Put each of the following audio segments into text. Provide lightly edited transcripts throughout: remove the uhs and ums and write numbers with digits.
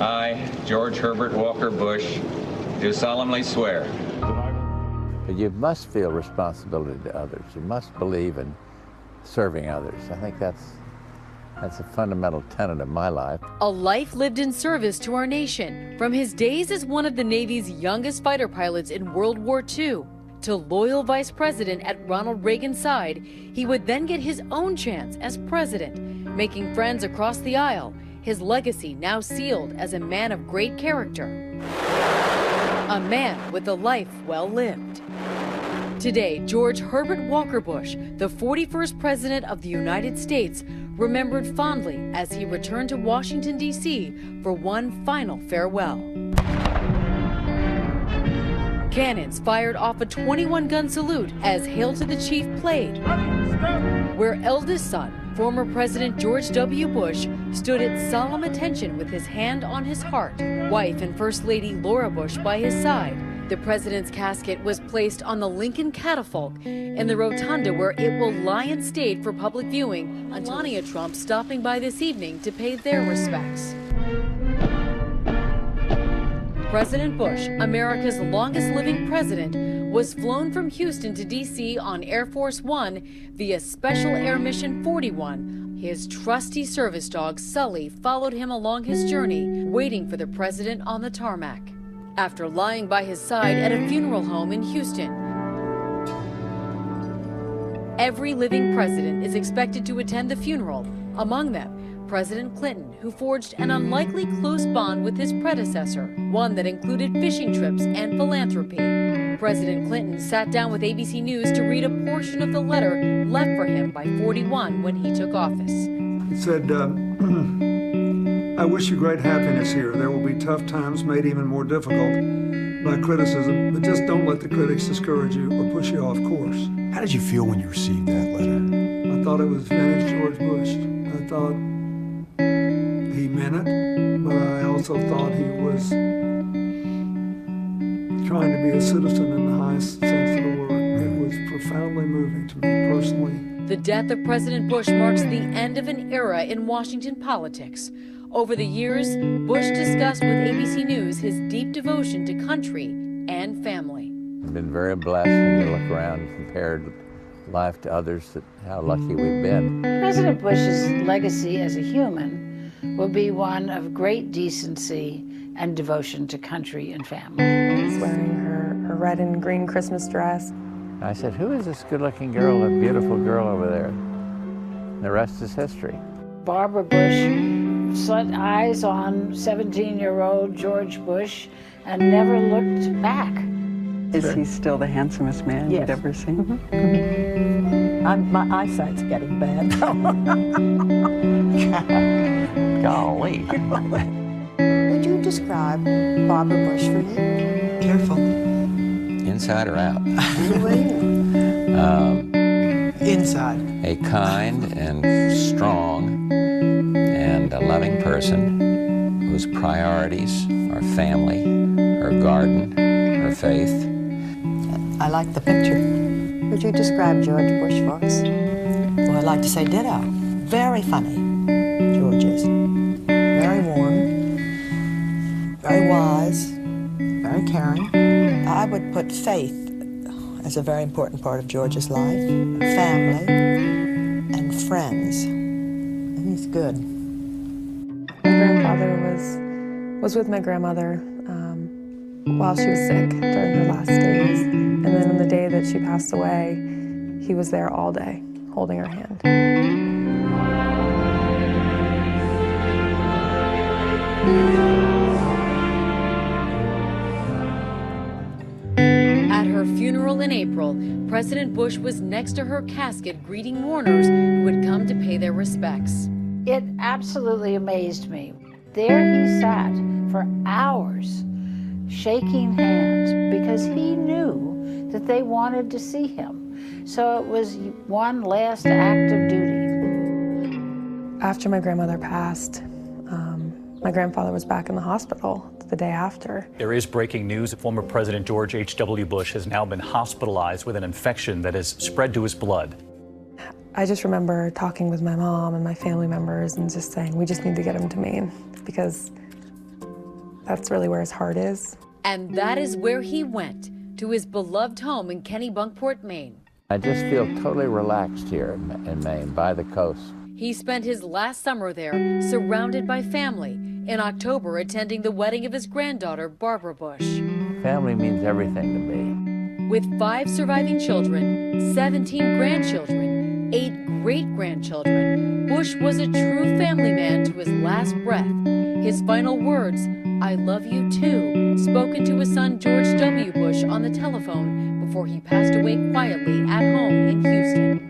I, George Herbert Walker Bush, do solemnly swear. But you must feel responsibility to others. You must believe in serving others. I think that's a fundamental tenet of my life. A life lived in service to our nation, from his days as one of the Navy's youngest fighter pilots in World War II to loyal vice president at Ronald Reagan's side. He would then get his own chance as president, making friends across the aisle, his legacy now sealed as a man of great character, a man with a life well lived. Today, George Herbert Walker Bush, the 41st President of the United States, remembered fondly as he returned to Washington, D.C. for one final farewell. Cannons fired off a 21-gun salute as Hail to the Chief played, where eldest son, former President George W. Bush, stood at solemn attention with his hand on his heart, wife and First Lady Laura Bush by his side. The president's casket was placed on the Lincoln catafalque in the rotunda where it will lie in state for public viewing until Melania Trump stopping by this evening to pay their respects. President Bush, America's longest living president, was flown from Houston to D.C. on Air Force One via Special Air Mission 41. His trusty service dog, Sully, followed him along his journey, waiting for the president on the tarmac. After lying by his side at a funeral home in Houston, every living president is expected to attend the funeral, among them President Clinton, who forged an unlikely close bond with his predecessor, one that included fishing trips and philanthropy. President Clinton sat down with ABC News to read a portion of the letter left for him by 41 when he took office. It said, I wish you great happiness here. There will be tough times made even more difficult by criticism, but just don't let the critics discourage you or push you off course. How did you feel when you received that letter? I thought it was vintage George Bush. I thought he meant it, but I also thought he was trying to be a citizen in the highest sense of the word. It was profoundly moving to me personally. The death of President Bush marks the end of an era in Washington politics. Over the years, Bush discussed with ABC News his deep devotion to country and family. I've been very blessed when you look around and compare life to others, how lucky we've been. President Bush's legacy as a human will be one of great decency and devotion to country and family. She's wearing her red and green Christmas dress. I said, who is this good-looking girl, that beautiful girl over there? And the rest is history. Barbara Bush set eyes on 17-year-old George Bush and never looked back. Is he still the handsomest man you'd ever seen? My eyesight's getting bad. Golly. Would you describe Barbara Bush for me? Careful. Inside or out? Inside. A kind and strong and a loving person whose priorities are family, her garden, her faith. I like the picture. Would you describe George Bush for us? Well, I'd like to say ditto. Very funny, George is. Very warm, very wise, very caring. I would put faith as a very important part of George's life, family, and friends. And he's good. My grandfather was with my grandmother while she was sick during her last days. And then on the day that she passed away, he was there all day, holding her hand. At her funeral in April, President Bush was next to her casket greeting mourners who had come to pay their respects. It absolutely amazed me. There he sat for hours, shaking hands, because he knew that they wanted to see him. So it was one last act of duty. After my grandmother passed, my grandfather was back in the hospital the day after. There is breaking news. Former President George H.W. Bush has now been hospitalized with an infection that has spread to his blood. I just remember talking with my mom and my family members and just saying, we just need to get him to Maine because That's really where his heart is. And that is where he went, to his beloved home in Kennebunkport, Maine. I just feel totally relaxed here in Maine, by the coast. He spent his last summer there, surrounded by family, in October attending the wedding of his granddaughter, Barbara Bush. Family means everything to me. With 5 surviving children, 17 grandchildren, 8 great-grandchildren, Bush was a true family man to his last breath. His final words, "I love you too," spoken to his son George W. Bush on the telephone before he passed away quietly at home in Houston.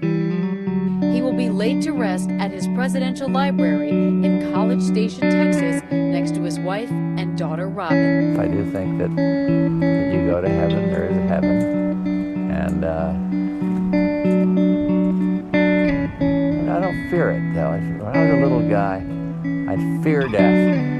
He will be laid to rest at his presidential library in College Station, Texas, next to his wife and daughter Robin. I do think that you go to heaven, there is a heaven, and I don't fear it, though. When I was a little guy, I'd fear death.